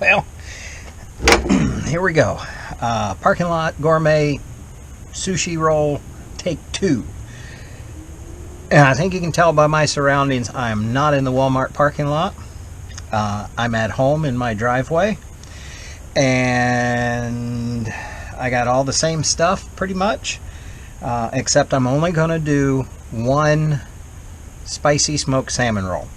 Well, here we go. Parking Lot Gourmet Sushi Roll, take 2. And I think you can tell by my surroundings, I am not in the Walmart parking lot. I'm at home in my driveway. And I got all the same stuff pretty much. Except I'm only going to do one spicy smoked salmon roll.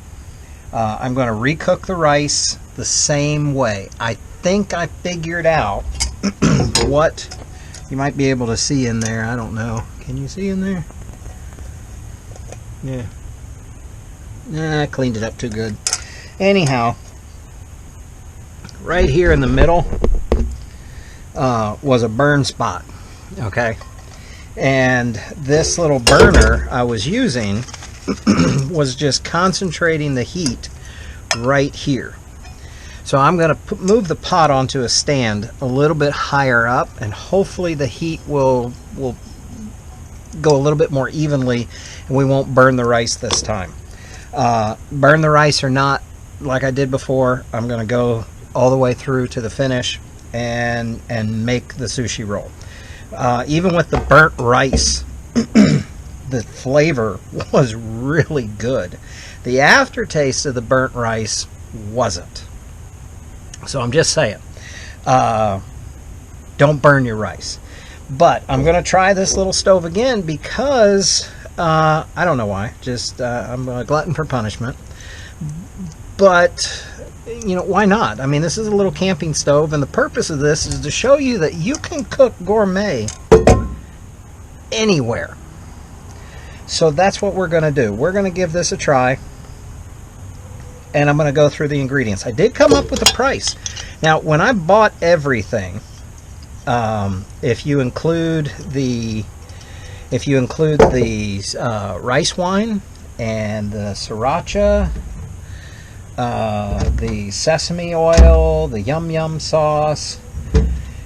I'm going to recook the rice the same way. I think I figured out what you might be able to see in there. I don't know. Can you see in there? Yeah. Nah, I cleaned it up too good. Anyhow, right here in the middle was a burn spot. Okay. And this little burner I was using was just concentrating the heat right here. So I'm going to move the pot onto a stand a little bit higher up, and hopefully the heat will go a little bit more evenly and we won't burn the rice this time. Burn the rice or not, like I did before, I'm going to go all the way through to the finish and make the sushi roll. Even with the burnt rice, the flavor was really good. The aftertaste of the burnt rice wasn't. So I'm just saying, don't burn your rice. But I'm going to try this little stove again because, I don't know why, just I'm a glutton for punishment. But, you know, why not? I mean, this is a little camping stove, and the purpose of this is to show you that you can cook gourmet anywhere. So that's what we're going to do. We're going to give this a try, and I'm going to go through the ingredients. I did come up with a price. Now, when I bought everything, if you include the rice wine and the sriracha, the sesame oil, the yum yum sauce,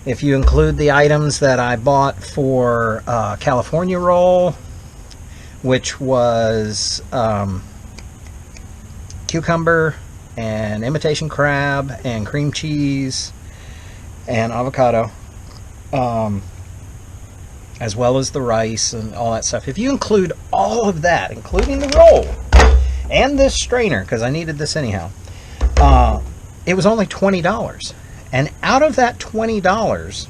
if you include the items that I bought for California roll, which was cucumber and imitation crab and cream cheese and avocado, as well as the rice and all that stuff. If you include all of that, including the roll and this strainer, because I needed this anyhow, it was only $20. And out of that $20,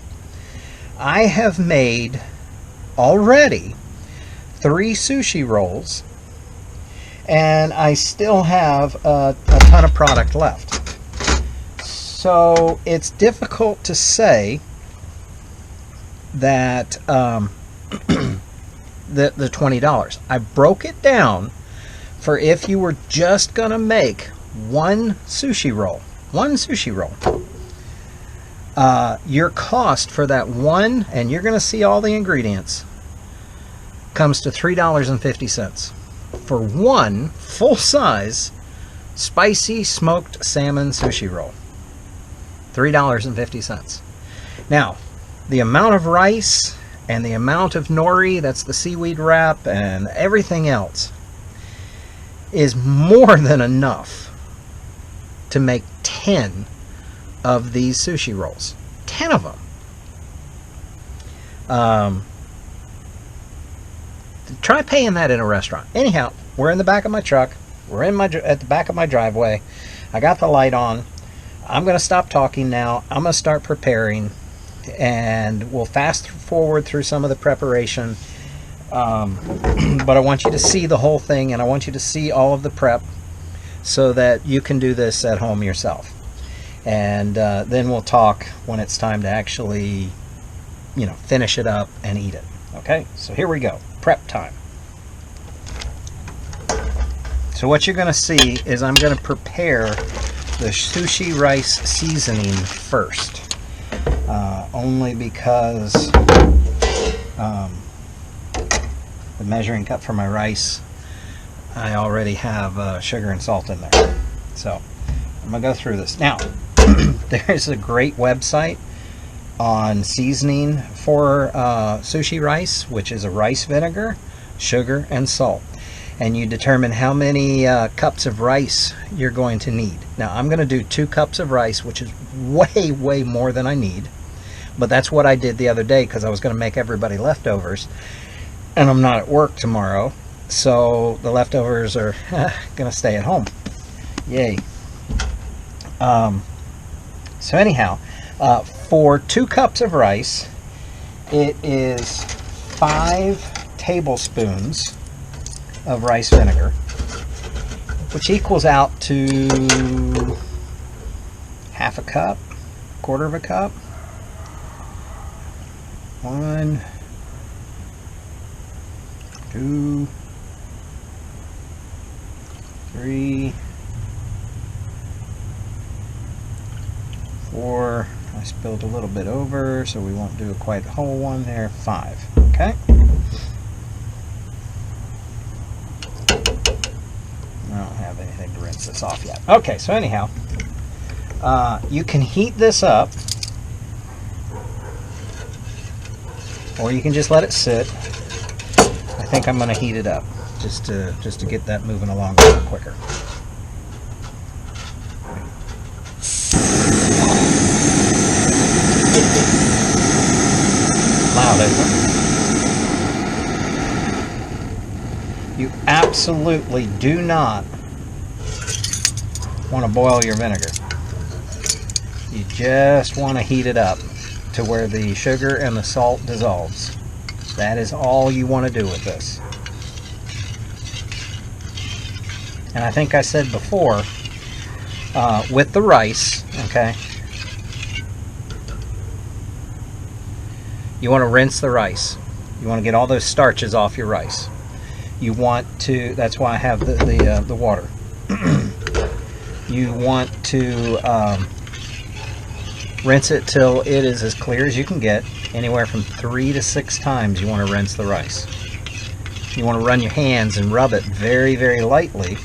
I have made already 3 sushi rolls, and I still have a ton of product left. So it's difficult to say that the $20. I broke it down for if you were just gonna make one sushi roll, your cost for that one, and you're gonna see all the ingredients, comes to $3.50 for one full-size spicy smoked salmon sushi roll. $3.50. Now, the amount of rice and the amount of nori, that's the seaweed wrap, and everything else is more than enough to make 10 of these sushi rolls. 10 of them. Try paying that in a restaurant. Anyhow, we're in the back of my truck. We're at the back of my driveway. I got the light on. I'm going to stop talking now. I'm going to start preparing, and we'll fast forward through some of the preparation. But I want you to see the whole thing, and I want you to see all of the prep so that you can do this at home yourself. And then we'll talk when it's time to actually, finish it up and eat it. Okay, so here we go. Prep time. So what you're going to see is I'm going to prepare the sushi rice seasoning first. Only because the measuring cup for my rice, I already have sugar and salt in there. So I'm going to go through this. Now, there's a great website on seasoning for sushi rice, which is a rice vinegar, sugar, and salt. and you determine how many cups of rice you're going to need. Now I'm going to do 2 cups of rice, which is way more than I need, but that's what I did the other day because I was going to make everybody leftovers, and I'm not at work tomorrow, so the leftovers are going to stay at home. Yay. So anyhow, for 2 cups of rice, it is 5 tablespoons of rice vinegar, which equals out to half a cup, quarter of a cup. 1, 2, 3, 4. I spilled a little bit over, so we won't do a quite whole one there. 5. Okay. I don't have anything to rinse this off yet. Okay, so anyhow, you can heat this up, or you can just let it sit. I think I'm going to heat it up just to get that moving along a little quicker. Loud, isn't it? You absolutely do not want to boil your vinegar. You just want to heat it up to where the sugar and the salt dissolves. That is all you want to do with this. And I think I said before, with the rice, okay, you want to rinse the rice. You want to get all those starches off your rice. You want to, that's why I have the water. You want to rinse it till it is as clear as you can get. Anywhere from 3 to 6 times you want to rinse the rice. You want to run your hands and rub it very lightly.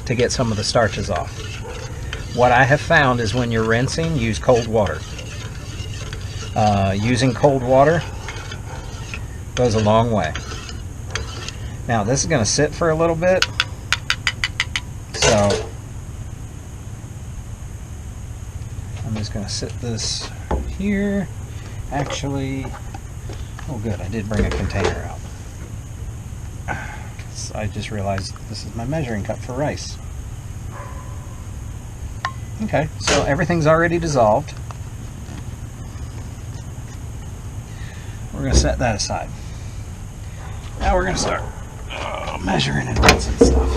To get some of the starches off. What I have found is when you're rinsing, use cold water. Using cold water goes a long way. Now this is going to sit for a little bit, so I'm just going to sit this here. Actually, oh good, I did bring a container out. I just realized this is my measuring cup for rice. Okay, so everything's already dissolved. We're going to set that aside. Now we're going to start measuring and rinsing stuff.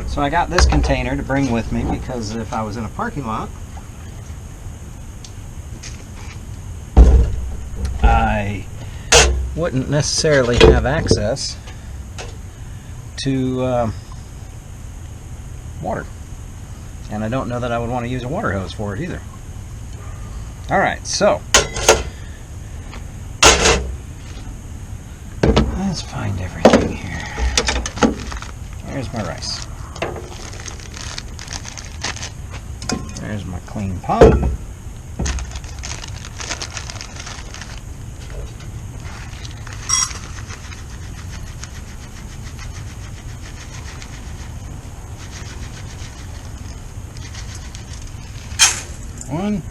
So I got this container to bring with me because if I was in a parking lot, I wouldn't necessarily have access to water. And I don't know that I would want to use a water hose for it either. Alright, so let's find everything here. There's my rice. There's my clean pot. One.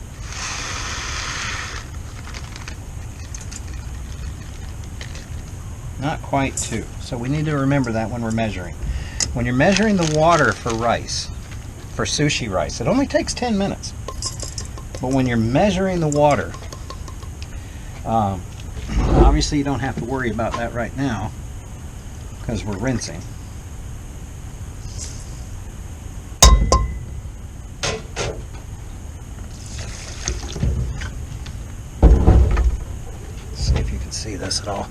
Not quite 2. So we need to remember that when we're measuring. When you're measuring the water for rice, for sushi rice, it only takes 10 minutes. But when you're measuring the water, obviously you don't have to worry about that right now because we're rinsing. See this at all?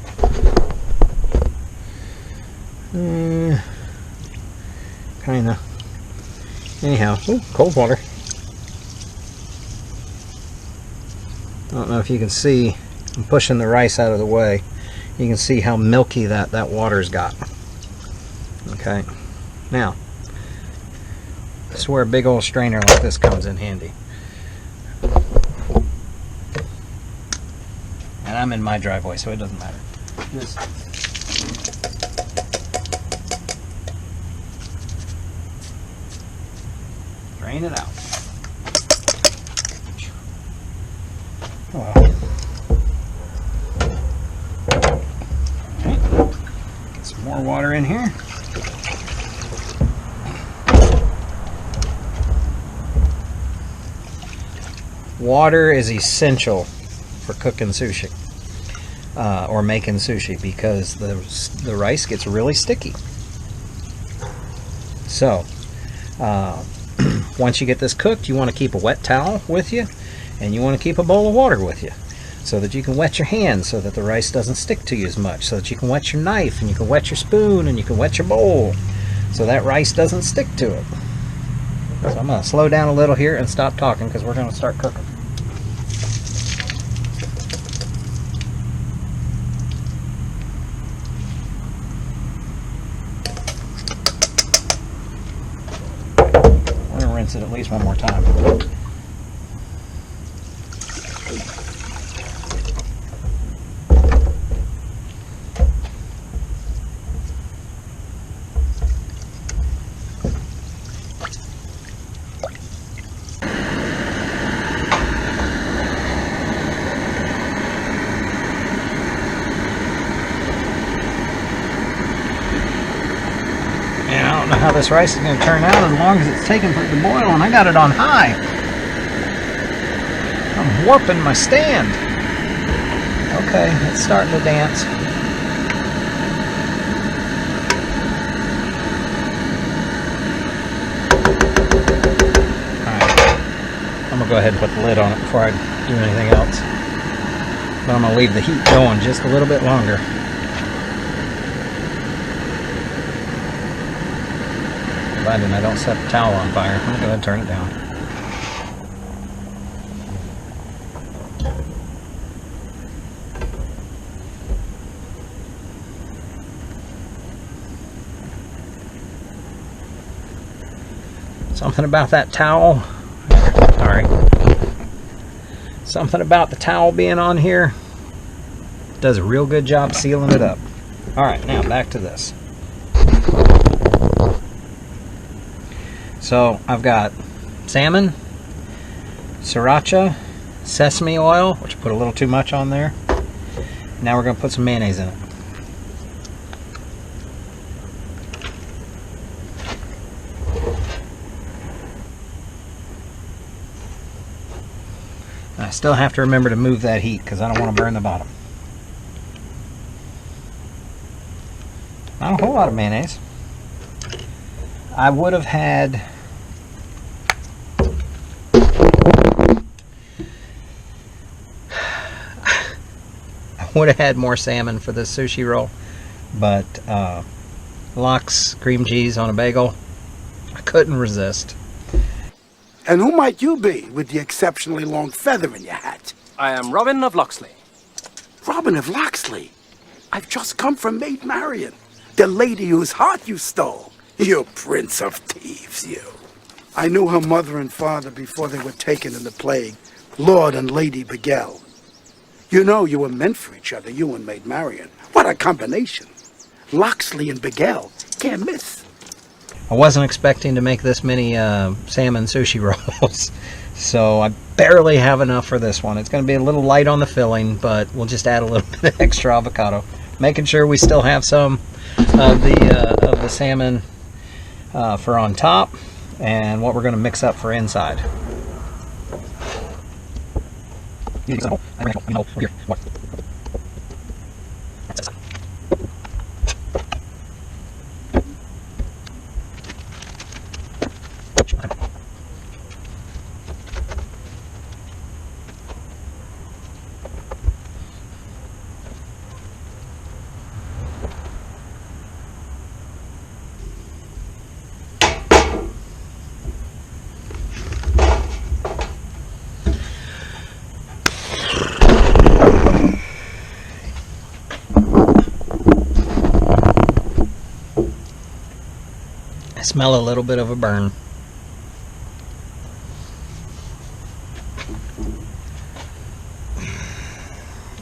Kinda. Anyhow, ooh, cold water. I don't know if you can see, I'm pushing the rice out of the way. You can see how milky that water's got. Okay. Now, this is where a big old strainer like this comes in handy. And I'm in my driveway, so it doesn't matter. Just drain it out. Well, alright. Get some more water in here. Water is essential for cooking sushi or making sushi because the rice gets really sticky. So once you get this cooked, you want to keep a wet towel with you, and you want to keep a bowl of water with you so that you can wet your hands so that the rice doesn't stick to you as much, so that you can wet your knife and you can wet your spoon and you can wet your bowl so that rice doesn't stick to it. So I'm going to slow down a little here and stop talking because we're going to start cooking. We're going to rinse it at least one more time. I don't know how this rice is going to turn out as long as it's taken for it to boil, and I got it on high. I'm warping my stand. Okay, it's starting to dance. Alright, I'm going to go ahead and put the lid on it before I do anything else. But I'm going to leave the heat going just a little bit longer. And I don't set the towel on fire. I'm going to go ahead and turn it down. Something about that towel. Sorry. Something about the towel being on here does a real good job sealing it up. Alright, now back to this. So I've got salmon, sriracha, sesame oil, which I put a little too much on there. Now we're going to put some mayonnaise in it. I still have to remember to move that heat because I don't want to burn the bottom. Not a whole lot of mayonnaise. I would have had more salmon for this sushi roll, but lox cream cheese on a bagel, I couldn't resist. And who might you be with the exceptionally long feather in your hat? I am Robin of Locksley. Robin of Locksley? I've just come from Maid Marian, the lady whose heart you stole. You prince of thieves, you. I knew her mother and father before they were taken in the plague, Lord and Lady Bigel. You know you were meant for each other, you and Maid Marian. What a combination. Locksley and Bigel can't miss. I wasn't expecting to make this many salmon sushi rolls, so I barely have enough for this one. It's going to be a little light on the filling, but we'll just add a little bit of extra avocado, making sure we still have some of the salmon for on top, and what we're going to mix up for inside. I smell a little bit of a burn.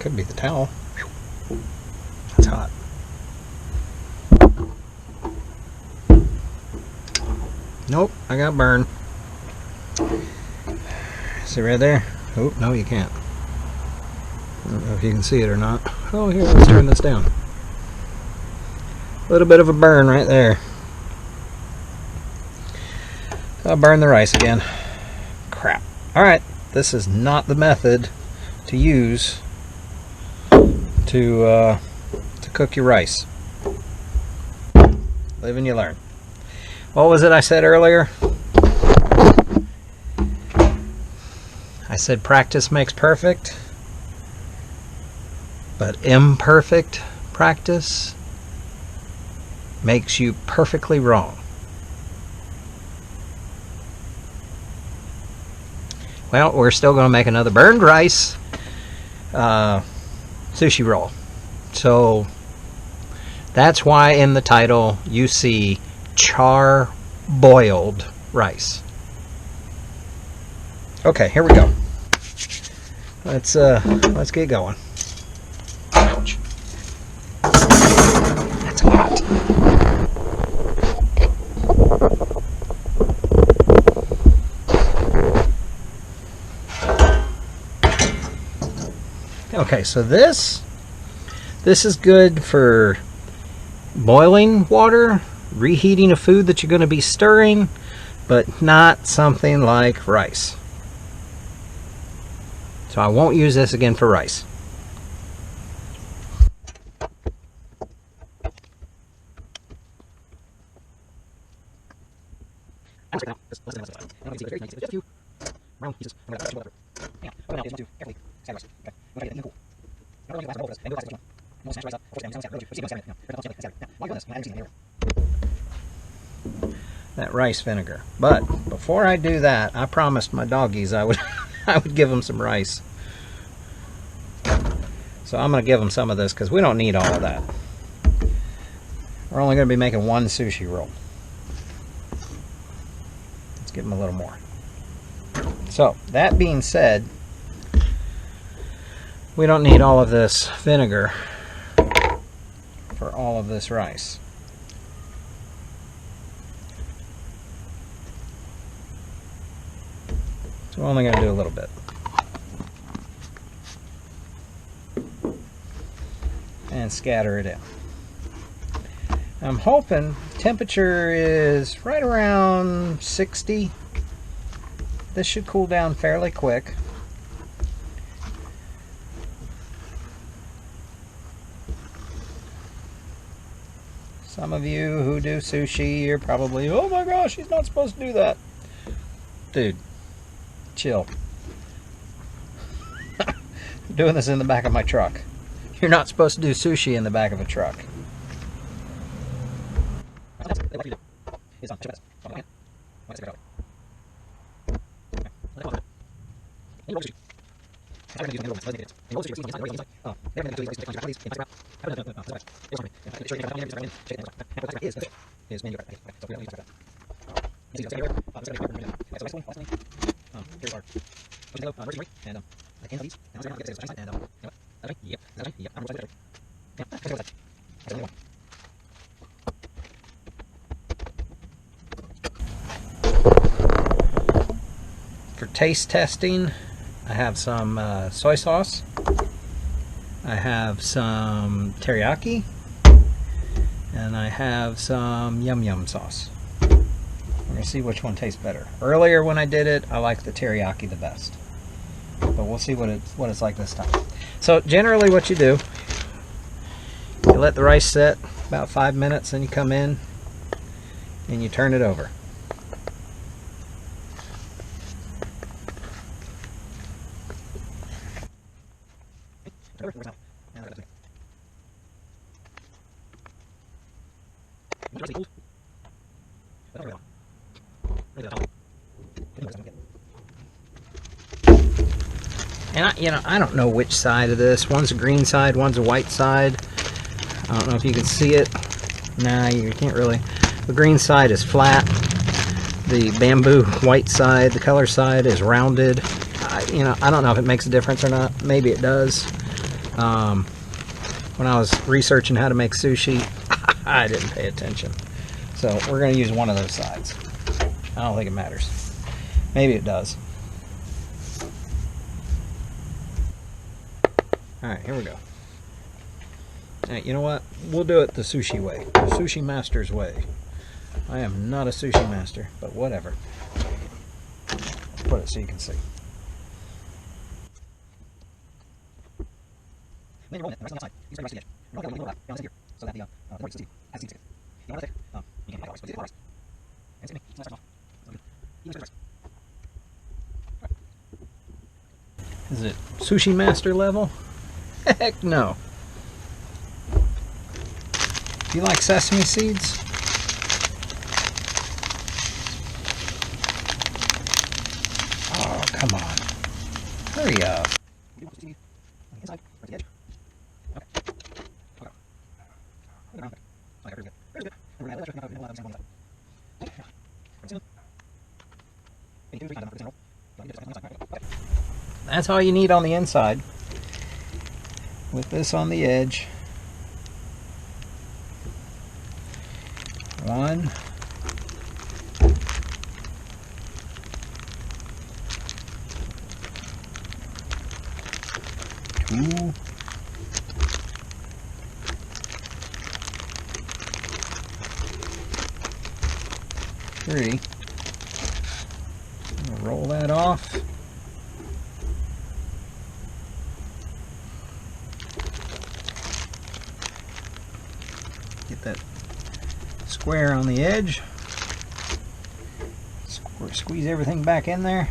Could be the towel. It's hot. Nope, I got burned. See right there? Oh, no, you can't. I don't know if you can see it or not. Oh, here, let's turn this down. A little bit of a burn right there. I'll burn the rice again. Crap. Alright, this is not the method to use to cook your rice. Live and you learn. What was it I said earlier? I said practice makes perfect, but imperfect practice makes you perfectly wrong. Well, we're still going to make another burned rice sushi roll. So that's why in the title you see char boiled rice. Okay, here we go. Let's get going. Ouch. That's hot. Okay, so this is good for boiling water, reheating a food that you're going to be stirring, but not something like rice. So I won't use this again for rice. That rice vinegar. But before I do that, I promised my doggies I would I would give them some rice. So I'm going to give them some of this because we don't need all of that. We're only going to be making one sushi roll. Let's give them a little more. So that being said, we don't need all of this vinegar for all of this rice. So we're only going to do a little bit. And scatter it in. I'm hoping temperature is right around 60. This should cool down fairly quick. Some of you who do sushi, you're probably, oh my gosh, he's not supposed to do that. Dude, chill. I'm doing this in the back of my truck. You're not supposed to do sushi in the back of a truck. For taste testing, I have some soy sauce. I have some teriyaki. And I have some yum yum sauce. We're going to see which one tastes better. Earlier when I did it, I liked the teriyaki the best. But we'll see what it's like this time. So generally what you do, you let the rice set about 5 minutes, then you come in and you turn it over. And I don't know which side of this. One's a green side, one's a white side. I don't know if you can see it. Nah, you can't really. The green side is flat. The bamboo white side, the color side, is rounded. I don't know if it makes a difference or not. Maybe it does. when I was researching how to make sushi, I didn't pay attention. So we're going to use one of those sides. I don't think it matters. Maybe it does. Alright, here we go. Alright, you know what? We'll do it the sushi way. The sushi master's way. I am not a sushi master, but whatever. Put it so you can see. Then you roll it the rest on the outside. You spread the rest of the edge. Roll it a little bit down here so that the mortise still has seeds. You want to take? You can always put it in the and me. So that's off. Even spread the rest. Is it sushi master level? Heck no. Do you like sesame seeds? Oh, come on. Hurry up. Inside, the edge. Okay. That's all you need on the inside. With this on the edge. 1. 2. 3. I'm gonna roll that off. Get that square on the edge. Squeeze everything back in there.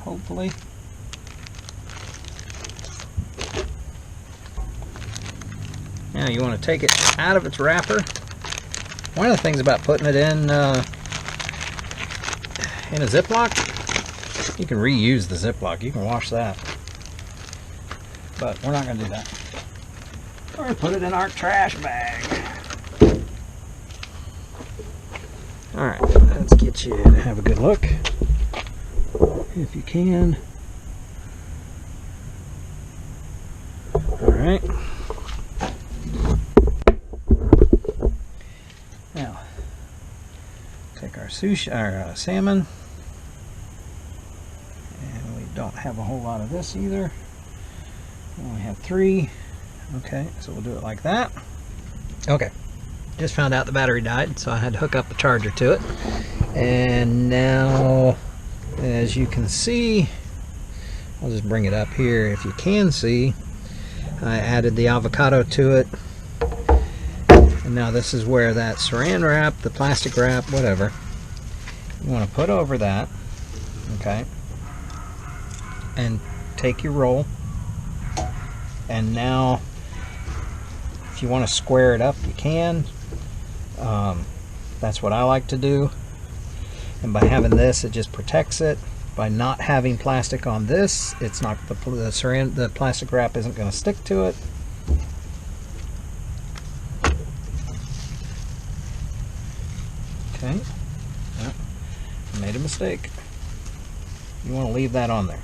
Hopefully. Now you want to take it out of its wrapper. One of the things about putting it in a Ziploc, you can reuse the Ziploc. You can wash that. But we're not going to do that. We're going to put it in our trash bag. Alright, let's get you to have a good look. If you can. Alright. Now, take our sushi, our salmon. And we don't have a whole lot of this either. We only have 3. Okay, so we'll do it like that. Okay, just found out the battery died, so I had to hook up a charger to it. And now, as you can see, I'll just bring it up here. If you can see, I added the avocado to it. And now this is where that saran wrap, the plastic wrap, whatever, you want to put over that, okay? And take your roll. And now, if you want to square it up, you can. That's what I like to do. And by having this, it just protects it. By not having plastic on this, it's not the plastic wrap isn't going to stick to it. Okay. Oh, I made a mistake. You want to leave that on there.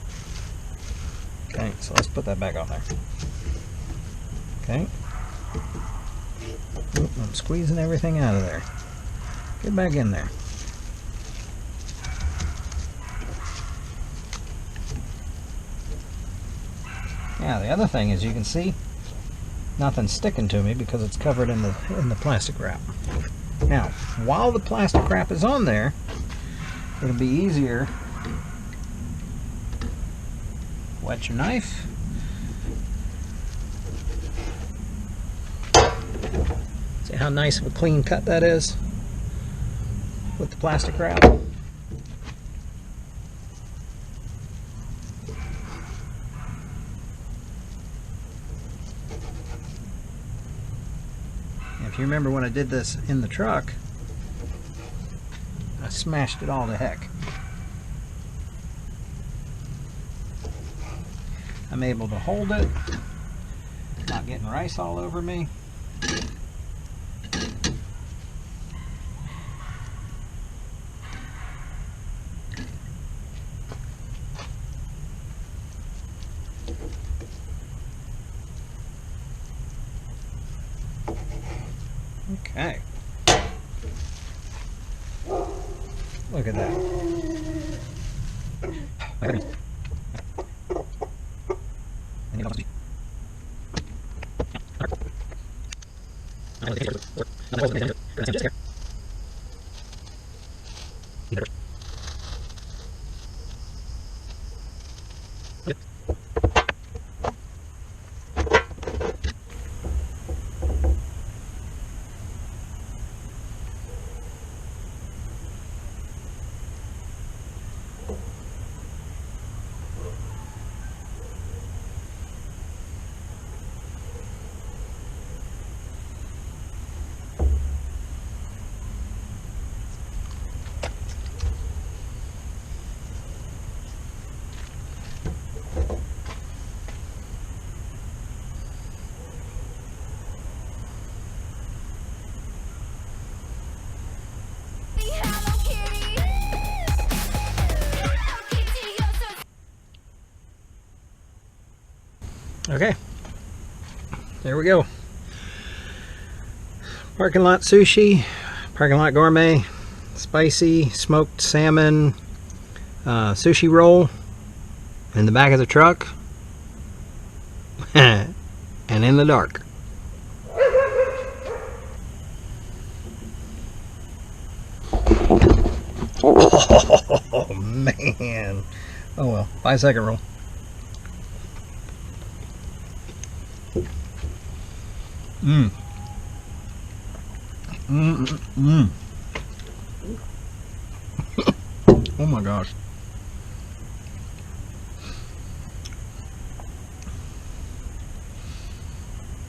Okay, so let's put that back on there. Okay. Oop, I'm squeezing everything out of there. Get back in there. Now the other thing is, you can see nothing's sticking to me because it's covered in the plastic wrap. Now, while the plastic wrap is on there, it'll be easier. Wet your knife. See how nice of a clean cut that is with the plastic wrap. If you remember when I did this in the truck, I smashed it all to heck. I'm able to hold it, not getting rice all over me. Okay. Look at that. Okay, there we go. Parking lot sushi, parking lot gourmet, spicy smoked salmon sushi roll in the back of the truck and in the dark. Oh man. Oh well, 5-second rule. Mmm. Oh my gosh.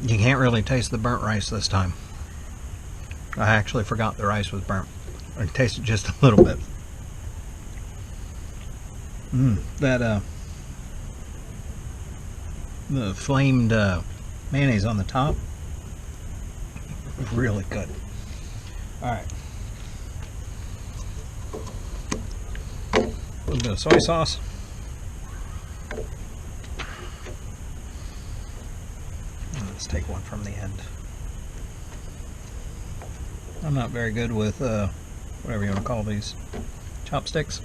You can't really taste the burnt rice this time. I actually forgot the rice was burnt. I can taste it just a little bit. That the flamed mayonnaise on the top is really good. Alright. A little bit of soy sauce. Let's take one from the end. I'm not very good with whatever you want to call these, chopsticks.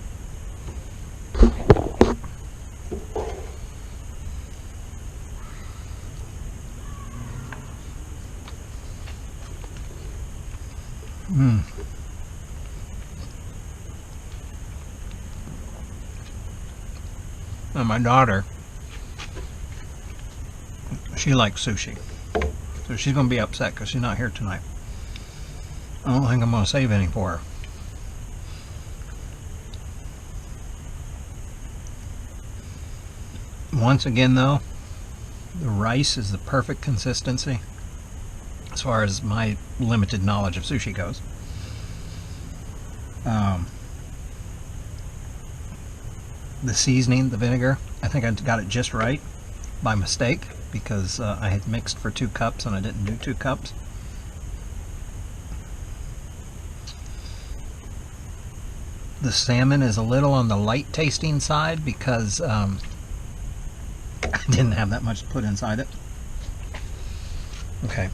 And my daughter, she likes sushi, so she's going to be upset because she's not here tonight. I don't think I'm going to save any for her. Once again though, the rice is the perfect consistency as far as my limited knowledge of sushi goes. The seasoning, the vinegar, I think I got it just right by mistake because I had mixed for 2 cups and I didn't do 2 cups. The salmon is a little on the light tasting side because I didn't have that much to put inside it. Okay.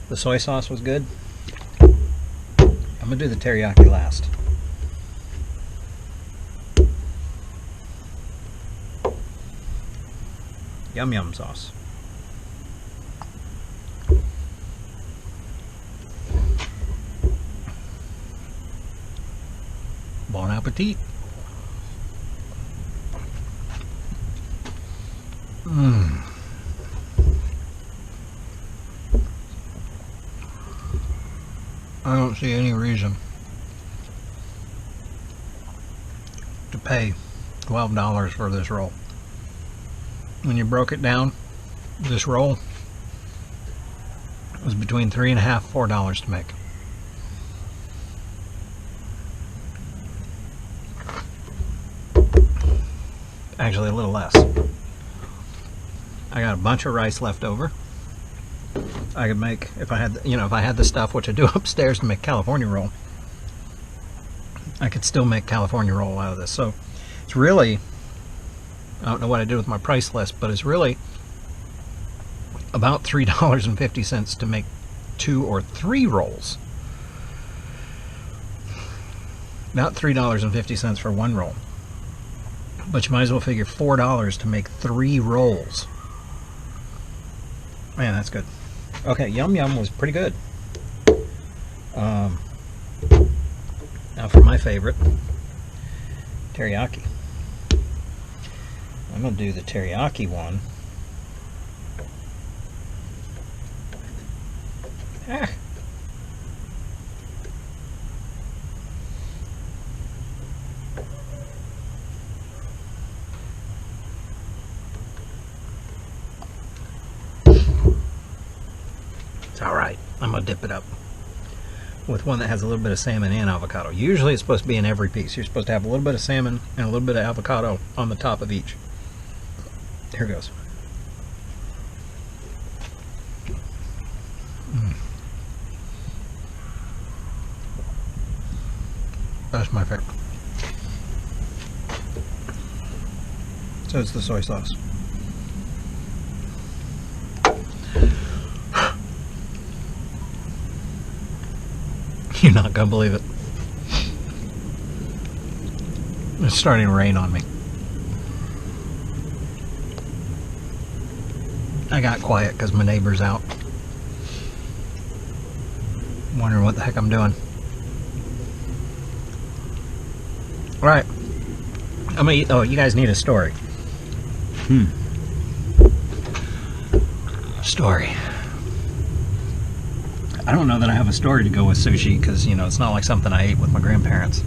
The soy sauce was good. I'm going to do the teriyaki last. Yum yum sauce. Bon appetit. I don't see any reason to pay $12 for this roll. When you broke it down, this roll was between $3.50 and $4 to make. Actually, a little less. I got a bunch of rice left over. I could make, if I had, if I had the stuff, which I do upstairs to make California roll, I could still make California roll out of this. So it's really, I don't know what I did with my price list, but it's really about $3.50 to make 2 or 3 rolls. About $3.50 for 1 roll. But you might as well figure $4 to make 3 rolls. Man, that's good. Okay, Yum Yum was pretty good. Now for my favorite, teriyaki. I'm going to do the teriyaki one. Ah. It's alright. I'm going to dip it up with one that has a little bit of salmon and avocado. Usually it's supposed to be in every piece. You're supposed to have a little bit of salmon and a little bit of avocado on the top of each. Here goes. That's my favorite. So it's the soy sauce. You're not gonna believe it. It's starting to rain on me. I got quiet because my neighbor's out. Wondering what the heck I'm doing. Alright. I'm gonna eat. Oh, you guys need a story. Story. I don't know that I have a story to go with sushi because, you know, it's not like something I ate with my grandparents.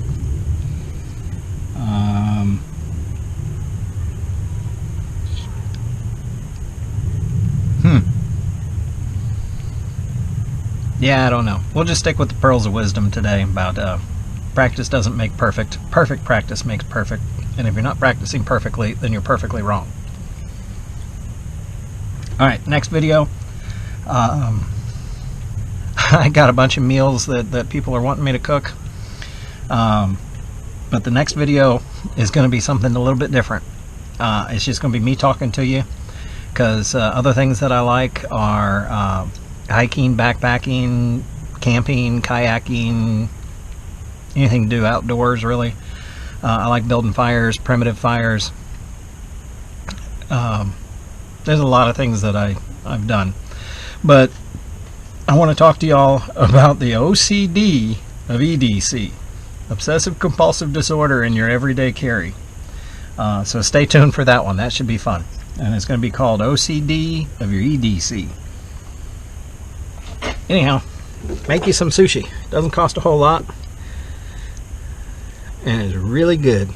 Yeah, I don't know. We'll just stick with the pearls of wisdom today about practice doesn't make perfect. Perfect practice makes perfect. And if you're not practicing perfectly, then you're perfectly wrong. Alright, next video. I got a bunch of meals that people are wanting me to cook. But the next video is going to be something a little bit different. It's just going to be me talking to you. Because other things that I like are hiking, backpacking, camping, kayaking, anything to do outdoors, really. I like building fires, primitive fires. There's a lot of things that I've done. But I want to talk to y'all about the OCD of EDC, obsessive compulsive disorder in your everyday carry. So stay tuned for that one. That should be fun. And it's going to be called OCD of your EDC. Anyhow, make you some sushi. Doesn't cost a whole lot. And it's really good.